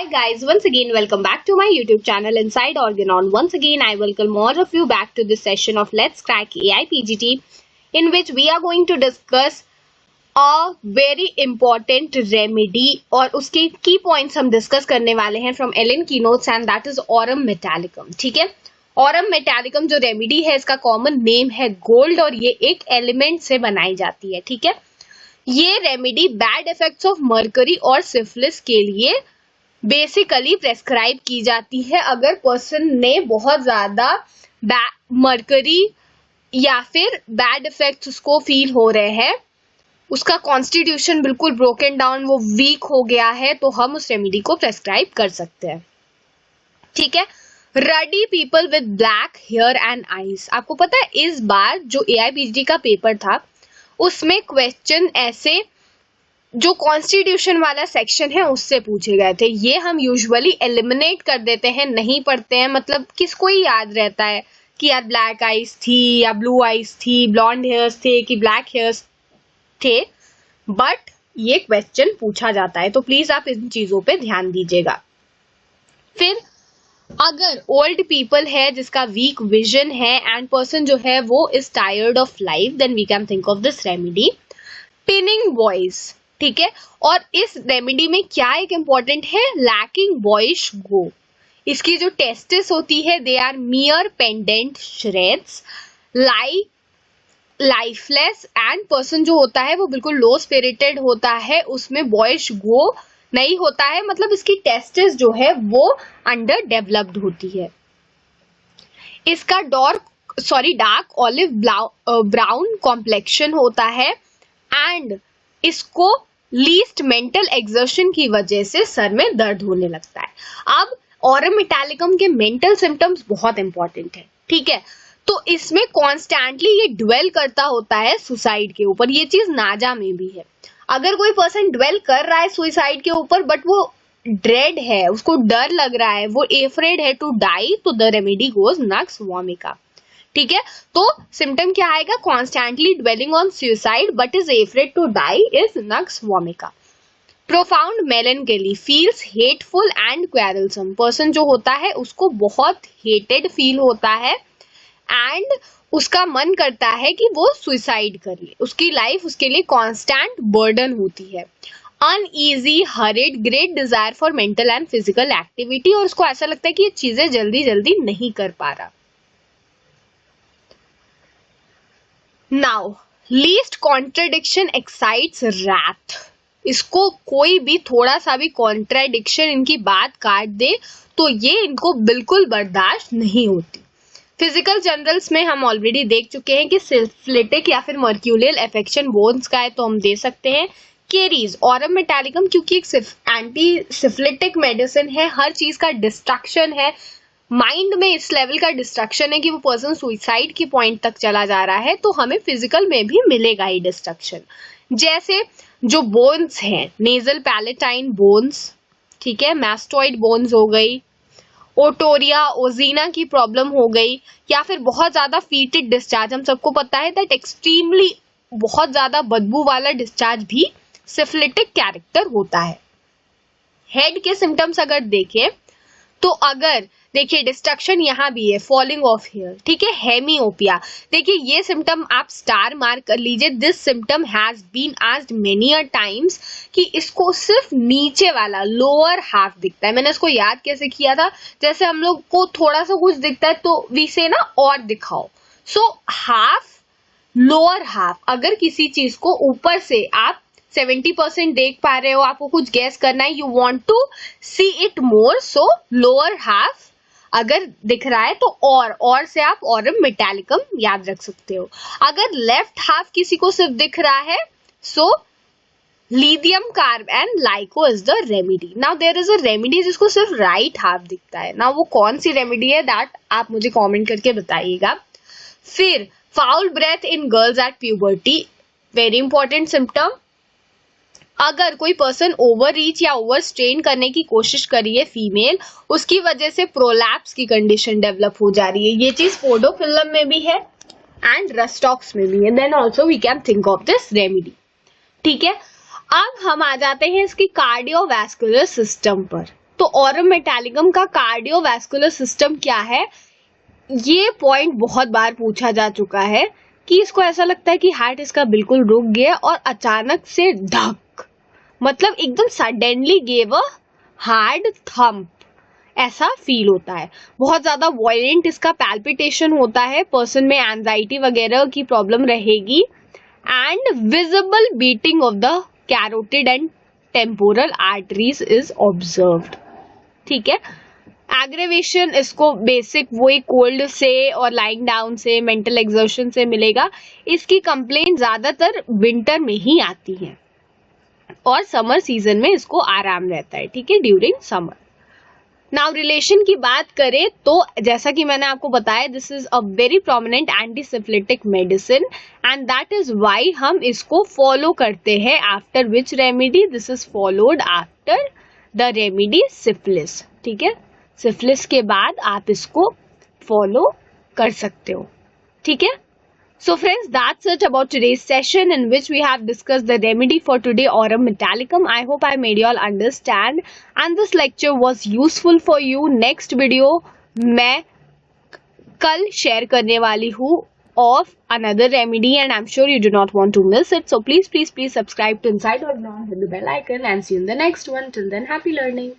Hi guys, once again welcome back to my YouTube channel Inside Organon. Once again I welcome all of you back to this session of Let's Crack Aiapgt, in which we are going to discuss a very important remedy और उसके की points हम discuss करने वाले हैं from Ellen Keynotes and that is Aurum Metallicum. ठीक है, Aurum Metallicum जो remedy है इसका common name है gold और ये एक element से बनाई जाती है. ठीक है, ये remedy bad effects of mercury और सिफिलिस के लिए बेसिकली प्रेस्क्राइब की जाती है अगर पर्सन ने बहुत ज्यादा मर्करी या फिर बैड इफेक्ट्स उसको फील हो रहे हैं, उसका कॉन्स्टिट्यूशन बिल्कुल ब्रोकन डाउन, वो वीक हो गया है, तो हम उस रेमेडी को प्रेस्क्राइब कर सकते हैं. ठीक है, ruddy people with black hair and eyes. आपको पता है इस बार जो एआईपीजीटी का पेपर था उसमें क्वेश्चन ऐसे जो कॉन्स्टिट्यूशन वाला सेक्शन है उससे पूछे गए थे. ये हम यूजुअली एलिमिनेट कर देते हैं, नहीं पढ़ते हैं, मतलब किसको ही याद रहता है कि यार ब्लैक आईज थी या ब्लू आईज थी, ब्लॉन्ड हेयर्स थे कि ब्लैक हेयर्स थे, बट ये क्वेश्चन पूछा जाता है तो प्लीज आप इन चीजों पे ध्यान दीजिएगा. फिर अगर ओल्ड पीपल है जिसका वीक विजन है एंड पर्सन जो है वो is tired of life, then we can think of this remedy. Pining boys, ठीक है, और इस रेमेडी में क्या एक इम्पॉर्टेंट है, लैकिंग बॉयश गो. इसकी जो टेस्टिस होती है they are mere pendant shreds, lifeless and person जो होता है वो बिल्कुल लो स्पिरिटेड होता है, उसमें बॉयश गो नहीं होता है, मतलब इसकी टेस्टिस जो है वो अंडर डेवलप्ड होती है. इसका डार्क ऑलिव ब्राउन कॉम्प्लेक्शन होता है एंड इसको लीस्ट मेंटल एक्सर्शन की वजह से सर में दर्द होने लगता है. अब ऑरम मेटालिकम के मेंटल सिम्टम्स बहुत इंपॉर्टेंट है. ठीक है, तो इसमें कॉन्स्टेंटली ये ड्वेल करता होता है सुसाइड के ऊपर. ये चीज नाजा में भी है. अगर कोई पर्सन ड्वेल कर रहा है सुसाइड के ऊपर बट वो ड्रेड है, उसको डर लग रहा है, वो एफ्रेड है टू डाई, तो the remedy goes nux vomica. ठीक है, तो सिम्टम क्या आएगा, constantly dwelling on suicide but is afraid to die is nux vomica. Profound melancholy, feels hateful and quarrelsome. Person जो होता है उसको बहुत हेटेड फील होता है एंड उसका मन करता है कि वो सुसाइड कर ले. उसकी लाइफ उसके लिए कांस्टेंट बर्डन होती है. Uneasy, horrid, great desire for mental and physical activity, और उसको ऐसा लगता है कि ये चीजें जल्दी जल्दी नहीं कर पा रहा. Now least contradiction excites wrath. इसको कोई भी थोड़ा सा भी कॉन्ट्रडिक्शन इनकी बात काट दे तो ये इनको बिल्कुल बर्दाश्त नहीं होती. फिजिकल जनरल्स में हम ऑलरेडी देख चुके हैं कि सिफिलिटिक या फिर मर्क्यूलियल एफेक्शन बोन्स का है तो हम दे सकते हैं. केरीज, ऑरम मेटालिकम क्योंकि एक एंटी सिफिलिटिक मेडिसिन है, हर चीज का डिस्ट्रक्शन है, माइंड में इस लेवल का डिस्ट्रक्शन है कि वो पर्सन सुसाइड की पॉइंट तक चला जा रहा है, तो हमें फिजिकल में भी मिलेगा ही डिस्ट्रक्शन. जैसे जो बोन्स हैं, नेजल पैलेटाइन बोन्स, ठीक है, मैस्टॉइड बोन्स हो गई, ओटोरिया ओजीना की प्रॉब्लम हो गई, या फिर बहुत ज्यादा फीटेड डिस्चार्ज. हम सबको पता है दैट एक्सट्रीमली बहुत ज्यादा बदबू वाला डिस्चार्ज भी सिफिलिटिक कैरेक्टर होता है. हेड के सिम्टम्स अगर देखें तो अगर देखिए डिस्ट्रक्शन यहाँ भी है, फॉलिंग ऑफ हेयर, ठीक है, हेमियोपिया. देखिए ये सिम्टम आप स्टार मार्क कर लीजिए. This symptom has been asked many a times कि इसको सिर्फ नीचे वाला लोअर हाफ दिखता है. मैंने इसको याद कैसे किया था, जैसे हम लोग को थोड़ा सा कुछ दिखता है तो वी से ना और दिखाओ, सो हाफ, लोअर हाफ. अगर किसी चीज को ऊपर से आप 70% देख पा रहे हो, आपको कुछ गैस करना है, you want to see it more, so lower half अगर दिख रहा है तो और से आप ऑरम मेटालिकम याद रख सकते हो. अगर लेफ्ट हाफ किसी को सिर्फ दिख रहा है, so lithium carb and lyco is the remedy. Now there is a remedy जिसको सिर्फ राइट हाफ दिखता है. नाउ वो कौन सी रेमेडी है दैट आप मुझे कमेंट करके बताइएगा. फिर foul breath in girls at puberty, very important symptom. अगर कोई पर्सन ओवर रीच या ओवर स्ट्रेन करने की कोशिश करी है फीमेल, उसकी वजह से प्रोलैप्स की कंडीशन डेवलप हो जा रही है. ये चीज पोडोफिलम में भी है एंड रस्टॉक्स में भी है, then also we can think of this remedy. ठीक है, अब हम आ जाते हैं इसकी कार्डियोवैस्कुलर सिस्टम पर. तो तो ऑरम मेटालिकम का कार्डियोवैस्कुलर सिस्टम क्या है, ये पॉइंट बहुत बार पूछा जा चुका है कि इसको ऐसा लगता है कि हार्ट इसका बिल्कुल रुक गया और अचानक से धक, मतलब एकदम suddenly gave a hard thump, ऐसा फील होता है। बहुत ज्यादा वॉयलेंट इसका पैल्पिटेशन होता है, पर्सन में एंजाइटी वगैरह की प्रॉब्लम रहेगी, and visible beating of the carotid and temporal arteries is observed. ठीक है, एग्रेवेशन इसको बेसिक वही कोल्ड से और लाइंग डाउन से, मेंटल एक्सर्शन से मिलेगा। इसकी कंप्लेंट ज्यादातर विंटर में ही आती है और समर सीजन में इसको आराम रहता है। ठीक है, ड्यूरिंग समर। नाउ रिलेशन की बात करें तो जैसा कि मैंने आपको बताया, this is a very prominent antisyphilitic medicine and that is why हम इसको फॉलो करते हैं। After which remedy? This is followed after the remedy syphilis. ठीक है, सिफिलिस के बाद आप इसको फॉलो कर सकते हो। ठीक है, so friends, that's it about today's session in which we have discussed the remedy for today, Aurum Metallicum. I hope I made you all understand and this lecture was useful for you. Next video मैं कल share करने वाली हूँ of another remedy and I'm sure you do not want to miss it. So please subscribe to Inside Organon, hit the bell icon and see you in the next one. Till then, happy learning.